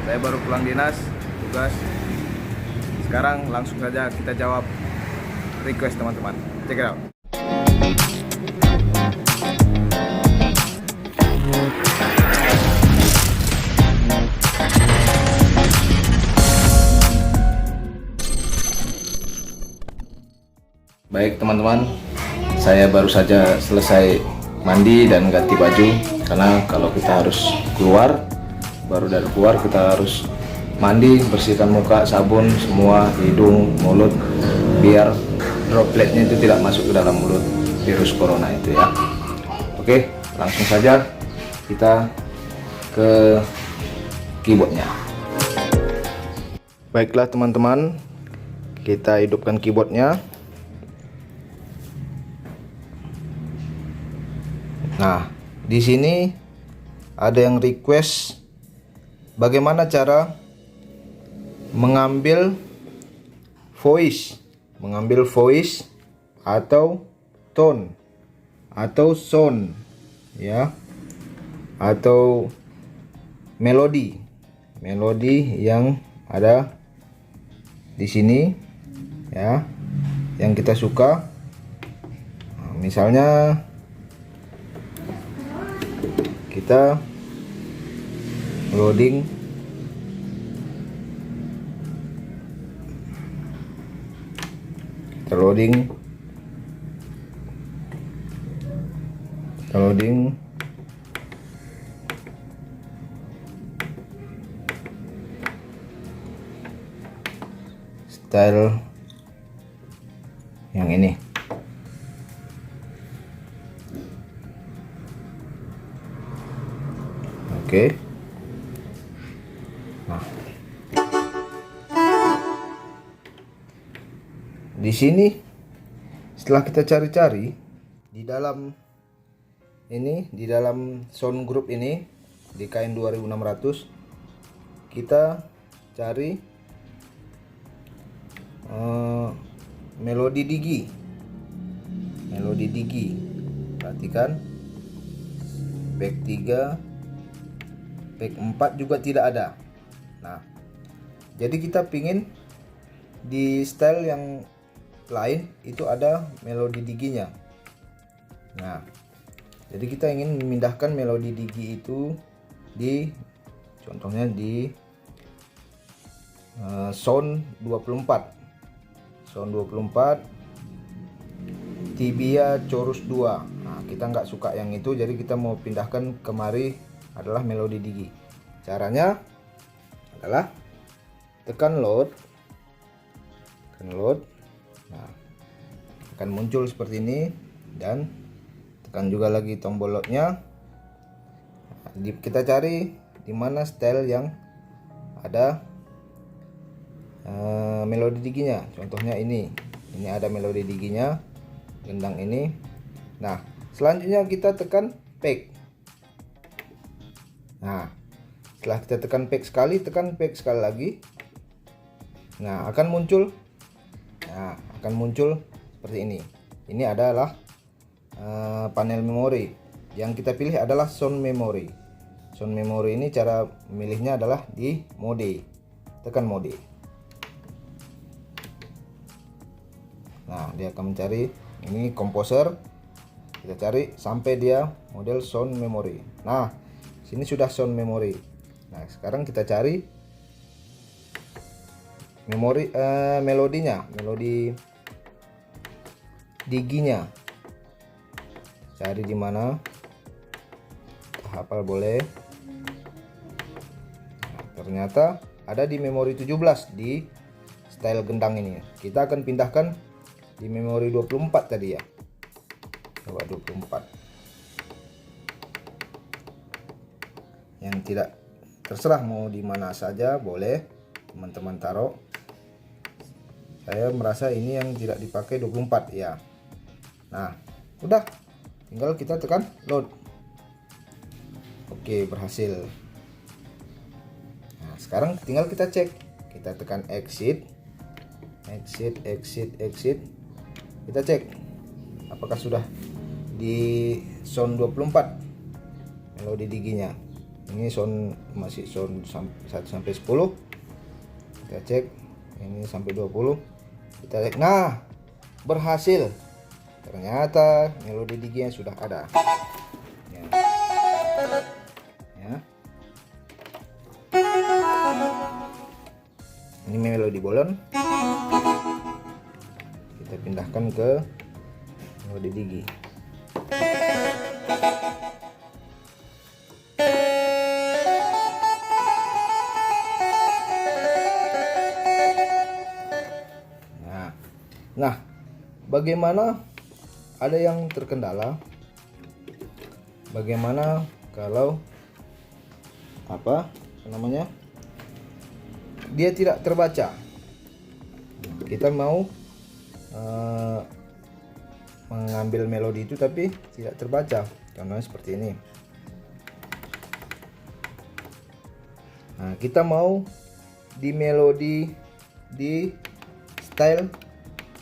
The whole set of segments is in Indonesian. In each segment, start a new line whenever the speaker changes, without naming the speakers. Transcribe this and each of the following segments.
Saya baru pulang dinas, tugas. Sekarang langsung saja kita jawab request teman-teman. Check it out. Baik teman-teman, saya baru saja selesai mandi dan ganti baju. Karena kalau kita harus keluar, baru dari keluar kita harus mandi, bersihkan muka, sabun, semua, hidung, mulut, biar dropletnya itu tidak masuk ke dalam mulut virus corona itu ya. Oke, langsung saja kita ke keyboardnya. Baiklah teman-teman, kita hidupkan keyboardnya. Nah, di sini ada yang request bagaimana cara mengambil voice atau tone atau sound ya, atau melodi yang ada di sini ya, yang kita suka. Nah, misalnya kita loading style yang ini. Oke. Nah, di sini setelah kita cari-cari di dalam sound group ini di KN 2600, kita cari melodi digi. Perhatikan, back 3, back 4 juga tidak ada. Nah, jadi kita pingin di style yang lain itu ada melodi diginya. Nah, jadi kita ingin memindahkan melodi digi itu contohnya di sound 24 tibia chorus 2. Nah, kita nggak suka yang itu, jadi kita mau pindahkan kemari adalah melodi digi. Caranya adalah tekan load. Nah, akan muncul seperti ini, dan tekan juga lagi tombol loadnya. Nah, kita cari di mana style yang ada melodi diginya. Contohnya ini ada melodi diginya, gendang ini. Nah, selanjutnya kita tekan pack. Nah, setelah kita tekan pack sekali, tekan pack sekali lagi. Nah, akan muncul seperti ini. Ini adalah panel memori. Yang kita pilih adalah sound memory. Sound memory ini cara memilihnya adalah di mode. Tekan mode. Nah, dia akan mencari ini composer. Kita cari sampai dia model sound memory. Nah, sini sudah sound memory. Nah, sekarang kita cari melodi diginya. Cari di mana? Hafal boleh. Nah, ternyata ada di memori 17 di style gendang ini. Kita akan pindahkan di memori 24 tadi ya. Coba 24. Yang tidak, terserah mau di mana saja boleh teman-teman taruh. Saya merasa ini yang tidak dipakai 24 ya. Nah, udah, tinggal kita tekan load. Oke, berhasil. Nah, sekarang tinggal kita cek. Kita tekan exit. Kita cek apakah sudah di sound 24 melodi diginya. Ini sound masih sound 1 sampai 10. Kita cek ini sampai 20. Kita cek. Nah, berhasil. Ternyata melodi digi yang sudah ada. Ya. Ya. Ini melodi bolon. Kita pindahkan ke melodi digi. Nah, bagaimana ada yang terkendala? Bagaimana kalau apa namanya? Dia tidak terbaca. Kita mau mengambil melodi itu tapi tidak terbaca. Contohnya seperti ini. Nah, kita mau di melodi di style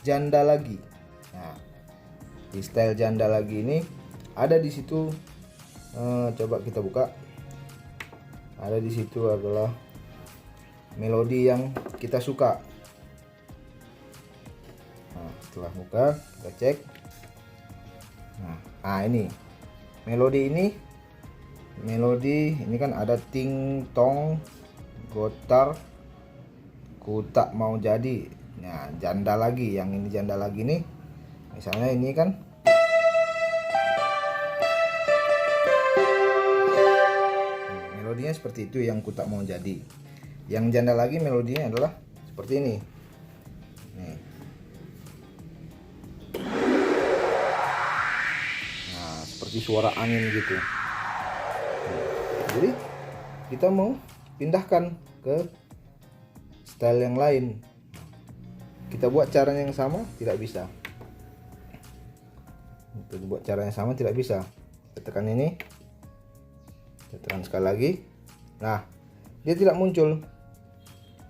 janda lagi. Nah, di style janda lagi ini ada di situ. Coba kita buka. Ada di situ adalah melodi yang kita suka. Nah, setelah buka kita cek. Nah, ini melodi ini kan ada ting tong gotar ku tak mau jadi. Nah, janda lagi, yang ini janda lagi nih. Misalnya ini kan melodinya seperti itu yang ku tak mau jadi. Yang janda lagi melodinya adalah seperti ini. Nih. Nah, seperti suara angin gitu. Jadi kita mau pindahkan ke style yang lain. Kita buat caranya yang sama, tidak bisa. Untuk buat caranya sama tidak bisa. Kita tekan ini. Kita tekan sekali lagi. Nah, dia tidak muncul.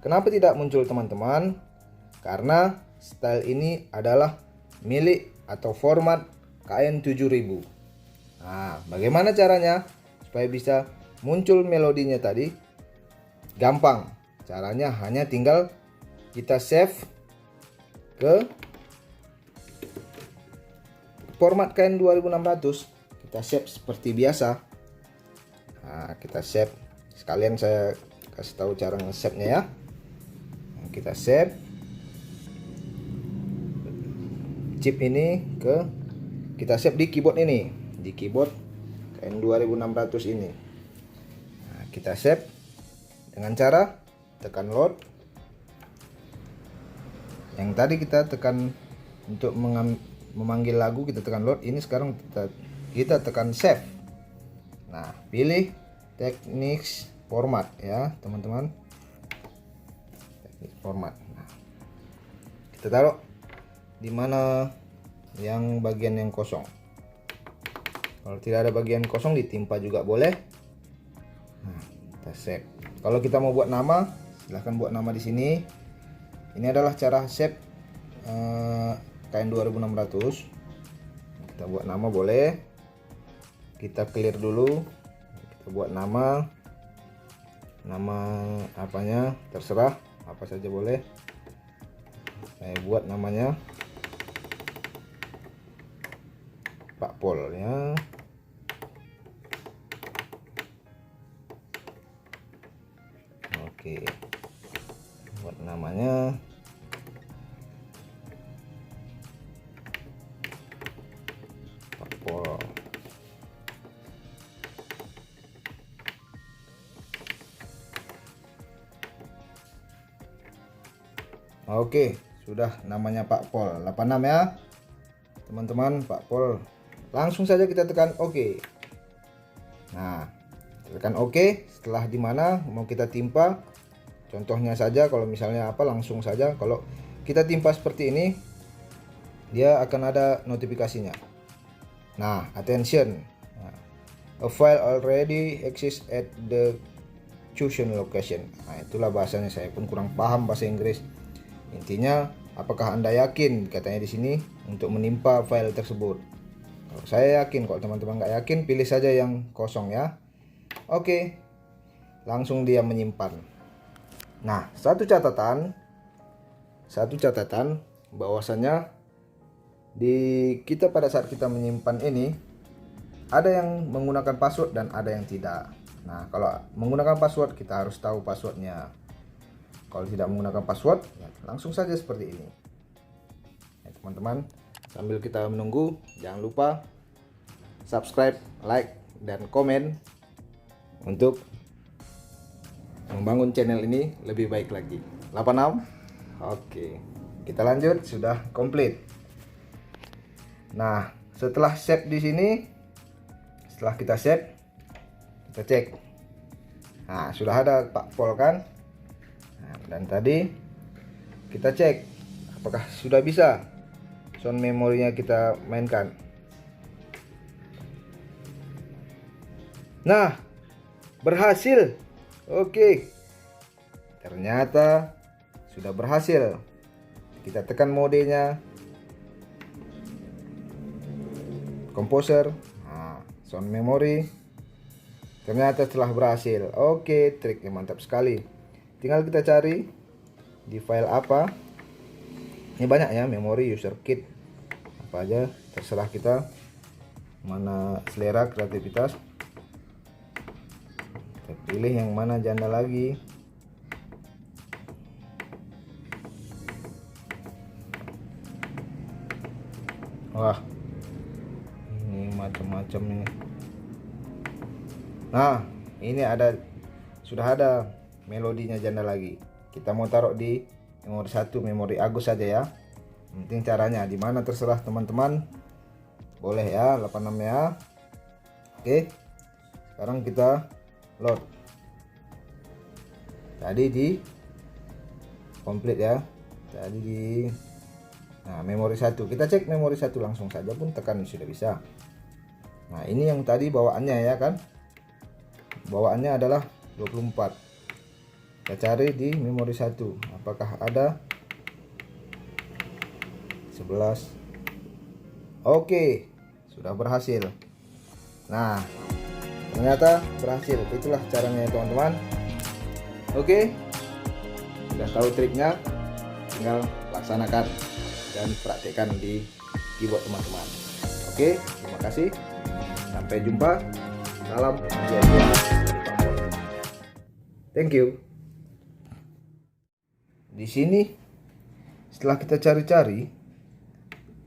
Kenapa tidak muncul, teman-teman? Karena style ini adalah milik atau format KN7000. Nah, bagaimana caranya supaya bisa muncul melodinya tadi? Gampang. Caranya hanya tinggal kita save ke format KN2600. Kita save seperti biasa. Nah, kita save. Sekalian saya kasih tahu cara nge-save-nya ya. Nah, kita save chip ini kita save di keyboard ini, di keyboard KN2600 ini. Nah, kita save dengan cara tekan load. Yang tadi kita tekan untuk memanggil lagu, kita tekan load. Ini sekarang kita tekan save. Nah, pilih teknik format ya, teman-teman. Teknik format. Nah, kita taruh di mana yang bagian yang kosong. Kalau tidak ada bagian kosong, ditimpa juga boleh. Nah, kita save. Kalau kita mau buat nama, silahkan buat nama di sini. Ini adalah cara save KN2600. Kita buat nama boleh. Kita clear dulu. Kita buat nama apanya terserah, apa saja boleh. Saya buat namanya Pak Pol ya. Oke, buat namanya Pak Pol. Oke, sudah namanya Pak Pol 86 ya teman-teman, Pak Pol. Langsung saja kita tekan OK. Nah, tekan OK. Setelah dimana mau kita timpa, contohnya saja kalau misalnya apa, langsung saja kalau kita timpa seperti ini, dia akan ada notifikasinya. Nah, attention, a file already exists at the chosen location. Nah, itulah bahasanya, saya pun kurang paham bahasa Inggris. Intinya, apakah Anda yakin, katanya di sini, untuk menimpa file tersebut. Kalau saya yakin, kalau teman-teman nggak yakin, pilih saja yang kosong ya. Oke, langsung dia menyimpan. Nah, satu catatan bahwasanya di kita pada saat kita menyimpan ini ada yang menggunakan password dan ada yang tidak. Nah, kalau menggunakan password kita harus tahu passwordnya. Kalau tidak menggunakan password, ya langsung saja seperti ini. Ya, teman-teman, sambil kita menunggu, jangan lupa subscribe, like, dan komen untuk membangun channel ini lebih baik lagi. 86. Oke, kita lanjut, sudah komplit. Nah, setelah save di sini, setelah kita save, kita cek. Nah, sudah ada Pak Pol kan? Nah, dan tadi kita cek apakah sudah bisa sound memorinya kita mainkan. Nah, berhasil. Oke, ternyata sudah berhasil. Kita tekan modenya, komposer, nah, sound memory. Ternyata telah berhasil. Oke, triknya mantap sekali. Tinggal kita cari di file apa. Ini banyak ya, memori, user kit, apa aja, terserah kita. Mana selera kreativitas. Kita pilih yang mana janda lagi. Wah, ini macam-macam ini. Nah, ini sudah ada melodinya janda lagi. Kita mau taruh di memori 1, memori Agus saja ya. Penting caranya di mana terserah teman-teman. Boleh ya, 86 ya. Oke. Sekarang kita load. Tadi di komplit ya. Tadi di memori 1. Kita cek memori 1 langsung saja pun tekan sudah bisa. Nah, ini yang tadi bawaannya ya kan. Bawaannya adalah 24. Kita cari di memori 1 apakah ada 11. Oke, sudah berhasil. Nah, ternyata berhasil. Itulah caranya teman-teman. Oke, sudah tahu triknya, tinggal laksanakan dan praktekkan di keyboard teman-teman. Oke, terima kasih, sampai jumpa. Salam jaya. Thank you. Di sini setelah kita cari-cari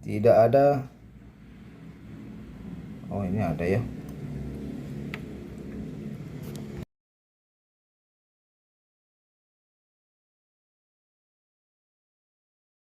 tidak ada. Oh, ini ada ya.